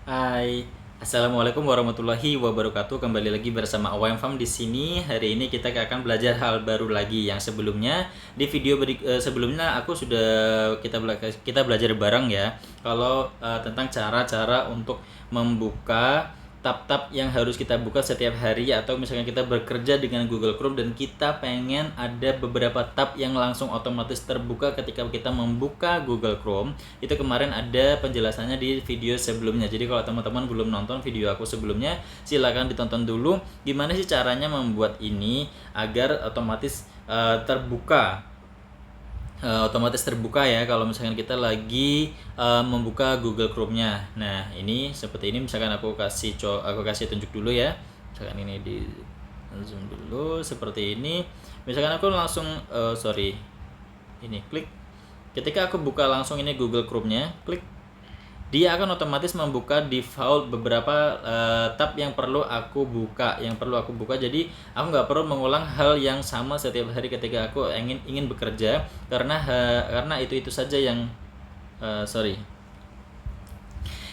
Hai, assalamualaikum warahmatullahi wabarakatuh. Kembali lagi bersama OMFam di sini. Hari ini kita akan belajar hal baru lagi. Yang sebelumnya di video sebelumnya aku sudah kita belajar bareng ya. Kalau tentang cara-cara untuk membuka tab-tab yang harus kita buka setiap hari, atau misalnya kita bekerja dengan Google Chrome dan kita pengen ada beberapa tab yang langsung otomatis terbuka ketika kita membuka Google Chrome. Itu kemarin ada penjelasannya di video sebelumnya. Jadi kalau teman-teman belum nonton video aku sebelumnya, silahkan ditonton dulu gimana sih caranya membuat ini agar otomatis terbuka ya kalau misalkan kita lagi membuka Google Chrome-nya. Nah, ini seperti ini, misalkan aku kasih tunjuk dulu ya. Misalkan ini di zoom dulu seperti ini. Misalkan aku langsung ini klik. Ketika aku buka langsung ini Google Chrome-nya, klik, dia akan otomatis membuka default beberapa tab yang perlu aku buka, jadi aku nggak perlu mengulang hal yang sama setiap hari ketika aku ingin bekerja, karena itu saja yang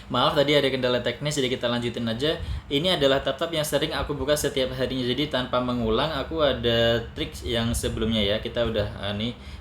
maaf tadi ada kendala teknis, jadi kita lanjutin aja. Ini adalah tab-tab yang sering aku buka setiap harinya, jadi tanpa mengulang. Aku ada trik yang sebelumnya ya, kita udah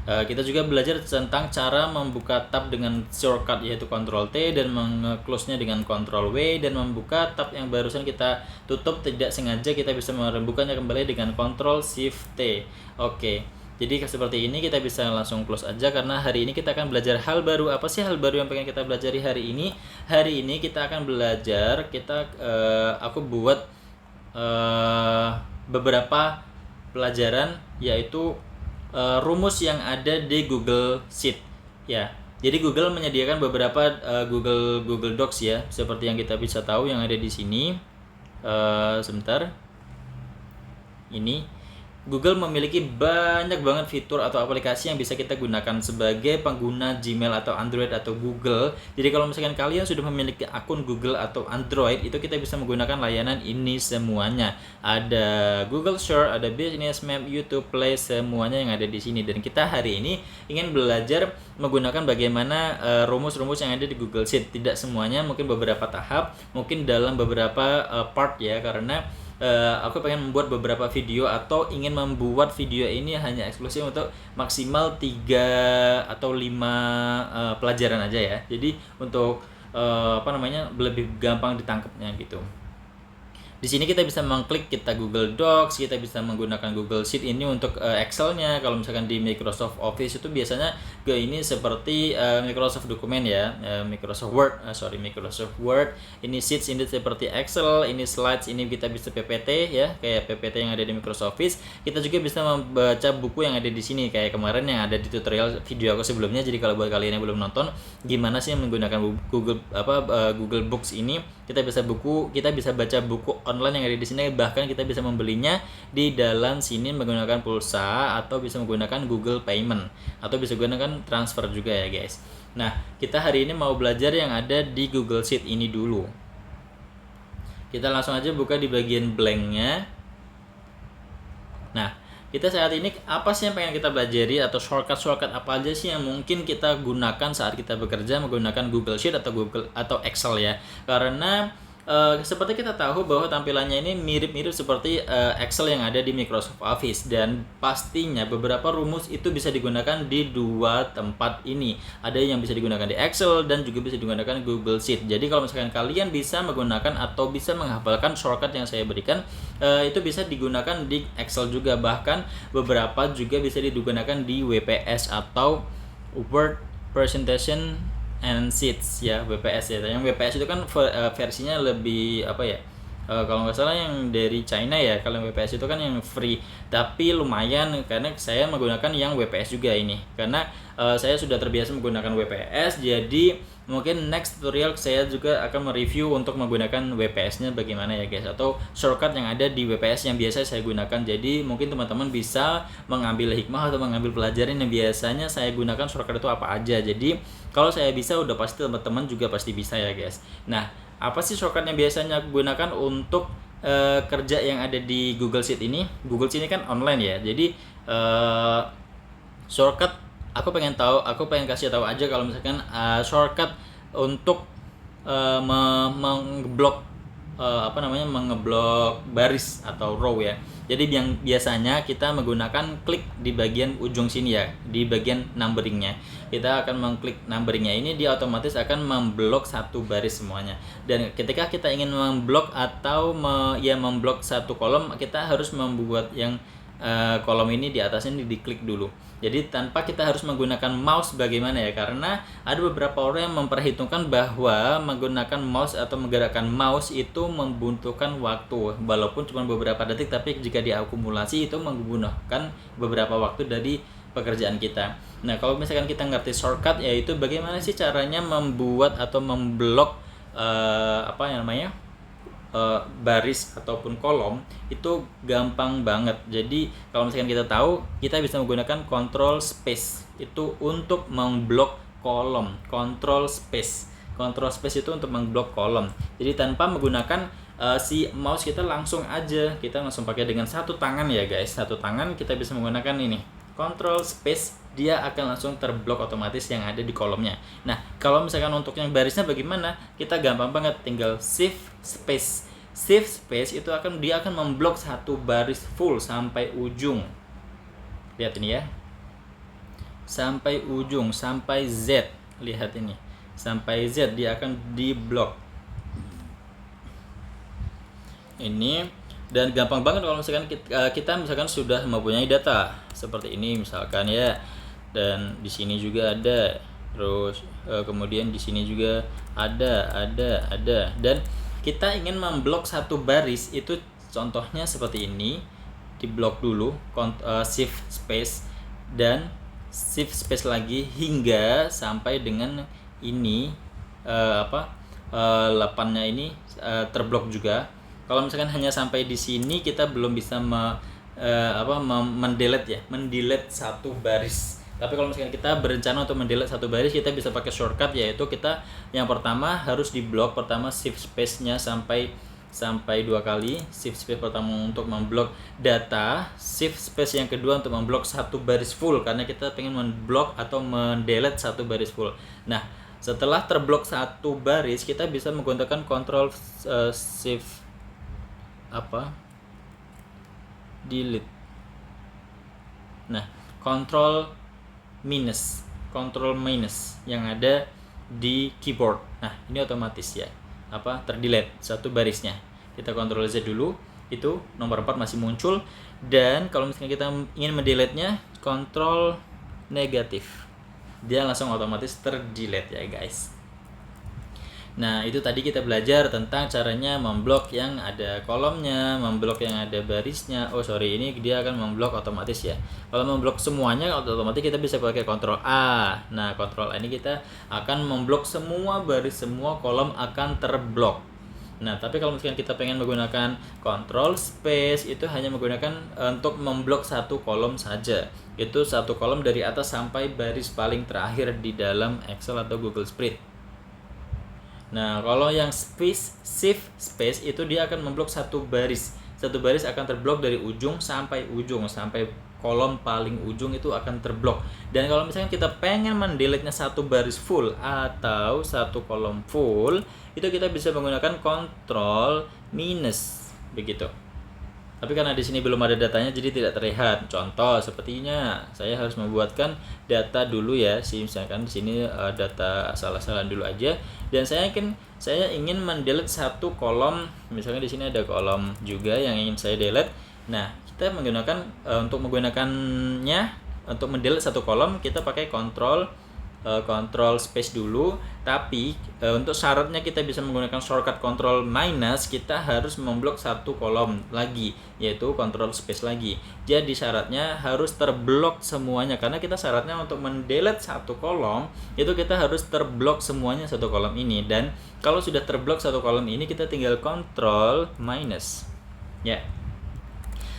kita juga belajar tentang cara membuka tab dengan shortcut, yaitu Ctrl T, dan meng-close-nya dengan Ctrl W, dan membuka tab yang barusan kita tutup tidak sengaja kita bisa membukanya kembali dengan Ctrl Shift T. Oke. Jadi seperti ini kita bisa langsung close aja, karena hari ini kita akan belajar hal baru. Apa sih hal baru yang pengen kita pelajari hari ini? Hari ini kita akan belajar, aku buat beberapa pelajaran, yaitu rumus yang ada di Google Sheet ya. Jadi Google menyediakan beberapa Google Docs ya, seperti yang kita bisa tahu yang ada di sini. Sebentar. Ini Google memiliki banyak banget fitur atau aplikasi yang bisa kita gunakan sebagai pengguna Gmail atau Android atau Google. Jadi kalau misalkan kalian sudah memiliki akun Google atau Android, itu kita bisa menggunakan layanan ini semuanya. Ada Google Share, ada Business Map, YouTube Play, semuanya yang ada di sini. Dan kita hari ini ingin belajar menggunakan bagaimana rumus-rumus yang ada di Google Sheet. Tidak semuanya, mungkin beberapa tahap, mungkin dalam beberapa part ya, karena aku pengen membuat beberapa video, atau ingin membuat video ini hanya eksklusif untuk maksimal 3 atau 5 pelajaran aja ya. Jadi untuk lebih gampang ditangkapnya gitu. Di sini kita bisa mengklik kita Google Docs, kita bisa menggunakan Google Sheet ini untuk Excel-nya. Kalau misalkan di Microsoft Office itu biasanya ini seperti Microsoft Dokumen ya, Microsoft Word. Ini Sheets ini seperti Excel, ini Slides ini kita bisa PPT ya, kayak PPT yang ada di Microsoft Office. Kita juga bisa membaca buku yang ada di sini kayak kemarin yang ada di tutorial video aku sebelumnya. Jadi kalau buat kalian yang belum nonton gimana sih menggunakan Google Books ini, kita bisa baca buku online yang ada di sini, bahkan kita bisa membelinya di dalam sini menggunakan pulsa, atau bisa menggunakan Google Payment, atau bisa menggunakan transfer juga ya guys. Nah, kita hari ini mau belajar yang ada di Google Sheet ini dulu. Kita langsung aja buka di bagian blanknya. Nah, kita saat ini apa sih yang pengen kita pelajari, atau shortcut apa aja sih yang mungkin kita gunakan saat kita bekerja menggunakan Google Sheet atau Excel ya. Karena seperti kita tahu bahwa tampilannya ini mirip-mirip seperti Excel yang ada di Microsoft Office, dan pastinya beberapa rumus itu bisa digunakan di dua tempat ini. Ada yang bisa digunakan di Excel dan juga bisa digunakan Google Sheet. Jadi kalau misalkan kalian bisa menggunakan atau bisa menghafalkan shortcut yang saya berikan, itu bisa digunakan di Excel juga, bahkan beberapa juga bisa digunakan di WPS atau Word Presentation and Sheets ya, WPS ya. Yang WPS itu kan versinya lebih kalau nggak salah yang dari China ya. Kalau WPS itu kan yang free, tapi lumayan, karena saya menggunakan yang WPS juga ini, karena saya sudah terbiasa menggunakan WPS. Jadi mungkin next tutorial saya juga akan mereview untuk menggunakan WPS-nya bagaimana ya guys, atau shortcut yang ada di WPS yang biasa saya gunakan. Jadi mungkin teman-teman bisa mengambil hikmah atau mengambil pelajaran yang biasanya saya gunakan shortcut itu apa aja. Jadi kalau saya bisa, udah pasti teman-teman juga pasti bisa ya guys. Nah, apa sih shortcut yang biasanya aku gunakan untuk kerja yang ada di Google Sheet ini? Google Sheet ini kan online ya. Jadi shortcut aku pengen kasih tahu aja kalau misalkan shortcut untuk mengeblok mengeblok baris atau row ya. Jadi yang biasanya kita menggunakan klik di bagian ujung sini ya, di bagian numberingnya. Kita akan mengklik numberingnya ini, dia otomatis akan memblok satu baris semuanya. Dan ketika kita ingin memblok atau memblok satu kolom, kita harus membuat yang kolom ini di atasnya ini diklik dulu. Jadi tanpa kita harus menggunakan mouse, bagaimana ya, karena ada beberapa orang yang memperhitungkan bahwa menggunakan mouse atau menggerakkan mouse itu membutuhkan waktu, walaupun cuma beberapa detik, tapi jika diakumulasi itu menggunakan beberapa waktu dari pekerjaan kita. Nah, kalau misalkan kita ngerti shortcut, yaitu bagaimana sih caranya membuat atau memblok baris ataupun kolom, itu gampang banget. Jadi kalau misalkan kita tahu, kita bisa menggunakan control space itu untuk memblok kolom. Control space itu untuk memblok kolom. Jadi tanpa menggunakan si mouse, kita langsung pakai dengan satu tangan ya guys. Satu tangan kita bisa menggunakan ini control space, dia akan langsung terblok otomatis yang ada di kolomnya. Nah, kalau misalkan untuk yang barisnya bagaimana? Kita gampang banget, tinggal shift space. Shift space itu dia akan memblok satu baris full sampai ujung. Lihat ini ya. Sampai ujung, sampai Z. Lihat ini. Sampai Z dia akan diblok. Ini. Dan gampang banget kalau misalkan kita misalkan sudah mempunyai data seperti ini misalkan ya, dan di sini juga ada, terus kemudian di sini juga ada, dan kita ingin memblok satu baris, itu contohnya seperti ini, diblok dulu, shift space dan shift space lagi hingga sampai dengan ini 8-nya ini terblok juga. Kalau misalkan hanya sampai di sini, kita belum bisa mendelete satu baris. Tapi kalau misalkan kita berencana untuk mendelete satu baris, kita bisa pakai shortcut, yaitu kita yang pertama harus diblok pertama shift space-nya sampai 2 kali. Shift space pertama untuk memblok data, shift space yang kedua untuk memblok satu baris full, karena kita pengen memblok atau mendelete satu baris full. Nah, setelah terblok satu baris, kita bisa menggunakan control shift delete. Nah, control minus yang ada di keyboard. Nah, ini otomatis ya terdelete satu barisnya. Kita Ctrl Z dulu, itu nomor 4 masih muncul. Dan kalau misalnya kita ingin mendelete-nya, Ctrl negatif, dia langsung otomatis terdelete ya guys. Nah, itu tadi kita belajar tentang caranya memblok yang ada kolomnya, memblok yang ada barisnya. Ini dia akan memblok otomatis ya. Kalau memblok semuanya otomatis kita bisa pakai Ctrl A. Nah, Ctrl A ini kita akan memblok semua baris, semua kolom akan terblok. Nah, tapi kalau misalkan kita pengen menggunakan control space, itu hanya menggunakan untuk memblok satu kolom saja. Itu satu kolom dari atas sampai baris paling terakhir di dalam Excel atau Google Spreadsheet. Nah, kalau yang shift space itu dia akan memblok satu baris. Satu baris akan terblok dari ujung, sampai kolom paling ujung itu akan terblok. Dan kalau misalnya kita pengen mendelete-nya satu baris full atau satu kolom full, itu kita bisa menggunakan control minus begitu. Tapi karena di sini belum ada datanya, jadi tidak terlihat. Contoh sepertinya saya harus membuatkan data dulu ya. Misalkan di sini data asal-asalan dulu aja. Dan saya ingin mendelete satu kolom. Misalnya di sini ada kolom juga yang ingin saya delete. Nah, kita untuk mendelete satu kolom, kita pakai control space dulu. Tapi untuk syaratnya kita bisa menggunakan shortcut control minus, kita harus memblok satu kolom lagi, yaitu control space lagi. Jadi syaratnya harus terblok semuanya, karena kita syaratnya untuk mendelete satu kolom itu kita harus terblok semuanya satu kolom ini. Dan kalau sudah terblok satu kolom ini, kita tinggal control minus ya.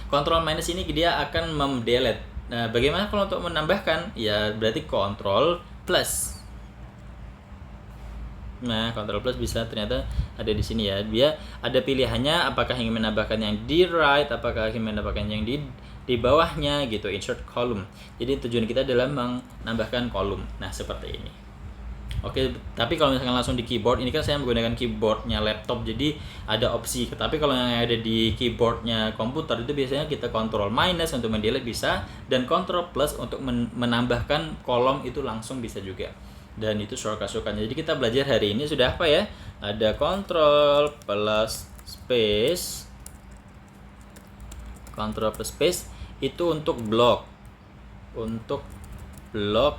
Control minus ini dia akan mendelete. Nah, bagaimana kalau untuk menambahkan? Ya berarti control plus. Nah, Ctrl plus bisa ternyata ada di sini ya. Dia ada pilihannya, apakah ingin menambahkan yang di right, apakah ingin menambahkan yang di bawahnya gitu, insert column. Jadi tujuan kita adalah menambahkan kolom. Nah, seperti ini. Oke, tapi kalau misalkan langsung di keyboard, ini kan saya menggunakan keyboardnya laptop, jadi ada opsi. Tapi kalau yang ada di keyboardnya komputer itu biasanya kita Ctrl minus untuk mendelete bisa, dan Ctrl plus untuk menambahkan kolom itu langsung bisa juga. Dan itu shortcut-shortcutnya. Jadi kita belajar hari ini sudah apa ya? Ada Ctrl plus space. Ctrl plus space itu untuk blok. Untuk blok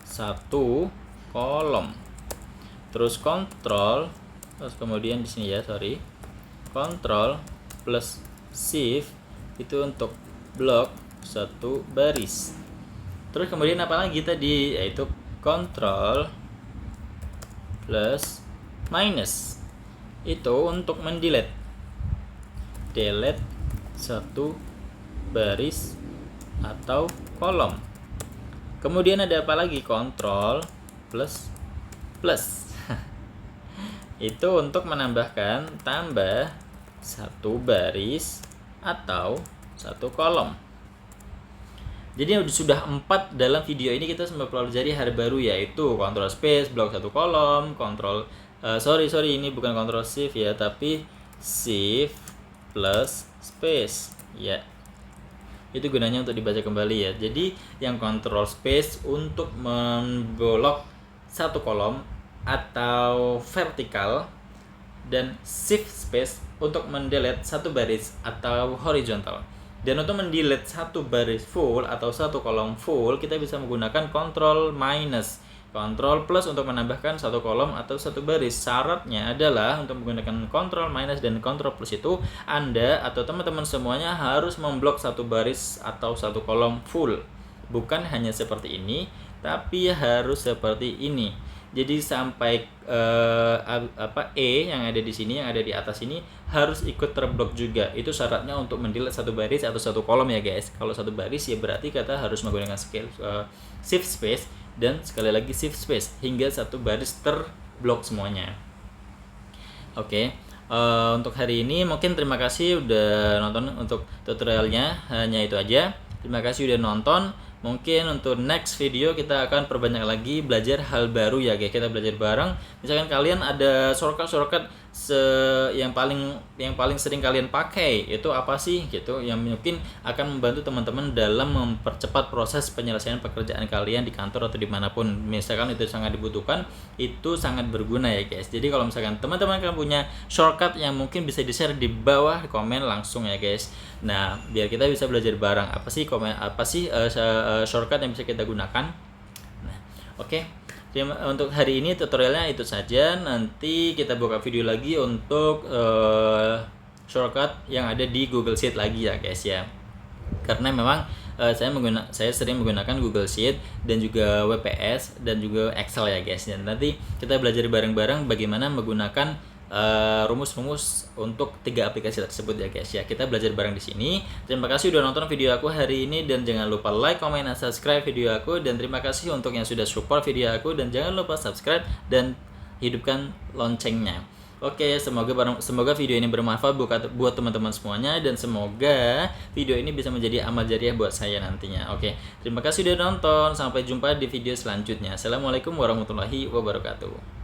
satu kolom. Terus kontrol, terus kemudian di sini ya, kontrol plus shift itu untuk blok satu baris. Terus kemudian apa lagi tadi, yaitu kontrol plus minus itu untuk mendelete satu baris atau kolom. Kemudian ada apa lagi, kontrol plus itu untuk menambahkan tambah satu baris atau satu kolom. Jadi sudah 4 dalam video ini kita semua pelajari hal baru, yaitu Ctrl space blok satu kolom, sorry ini bukan Ctrl shift ya, tapi shift plus space ya. Itu gunanya untuk dibaca kembali ya. Jadi yang Ctrl space untuk memblok satu kolom atau vertikal, dan shift space untuk mendelete satu baris atau horizontal. Dan untuk mendelete satu baris full atau satu kolom full, kita bisa menggunakan Ctrl minus. Ctrl plus untuk menambahkan satu kolom atau satu baris. Syaratnya adalah untuk menggunakan Ctrl minus dan Ctrl plus itu Anda atau teman-teman semuanya harus memblok satu baris atau satu kolom full. Bukan hanya seperti ini, tapi harus seperti ini. Jadi sampai yang ada di sini, yang ada di atas ini harus ikut terblok juga. Itu syaratnya untuk mendelete satu baris atau satu kolom ya guys. Kalau satu baris ya berarti kita harus menggunakan shift space dan sekali lagi shift space hingga satu baris terblok semuanya. Oke. Untuk hari ini mungkin terima kasih udah nonton untuk tutorialnya, hanya itu aja. Terima kasih udah nonton. Mungkin untuk next video kita akan perbanyak lagi belajar hal baru ya guys. Kita belajar bareng. Misalkan kalian ada shortcut yang paling sering kalian pakai itu apa sih gitu, yang mungkin akan membantu teman-teman dalam mempercepat proses penyelesaian pekerjaan kalian di kantor atau dimanapun. Misalkan itu sangat dibutuhkan, itu sangat berguna ya guys. Jadi kalau misalkan teman-teman kalian punya shortcut yang mungkin bisa di-share di bawah komen langsung ya guys. Nah, biar kita bisa belajar bareng apa sih shortcut yang bisa kita gunakan. Nah, oke. Untuk hari ini tutorialnya itu saja. Nanti kita buka video lagi untuk shortcut yang ada di Google Sheet lagi ya guys ya. Karena memang saya sering menggunakan Google Sheet dan juga WPS dan juga Excel ya guys. Dan nanti kita belajar bareng-bareng bagaimana menggunakan rumus-rumus untuk 3 aplikasi tersebut ya guys ya. Kita belajar bareng di sini. Terima kasih udah nonton video aku hari ini, dan jangan lupa like, comment, dan subscribe video aku. Dan terima kasih untuk yang sudah support video aku, dan jangan lupa subscribe dan hidupkan loncengnya. Oke, semoga video ini bermanfaat buat teman-teman semuanya, dan semoga video ini bisa menjadi amal jariah buat saya nantinya. Oke, terima kasih udah nonton. Sampai jumpa di video selanjutnya. Assalamualaikum warahmatullahi wabarakatuh.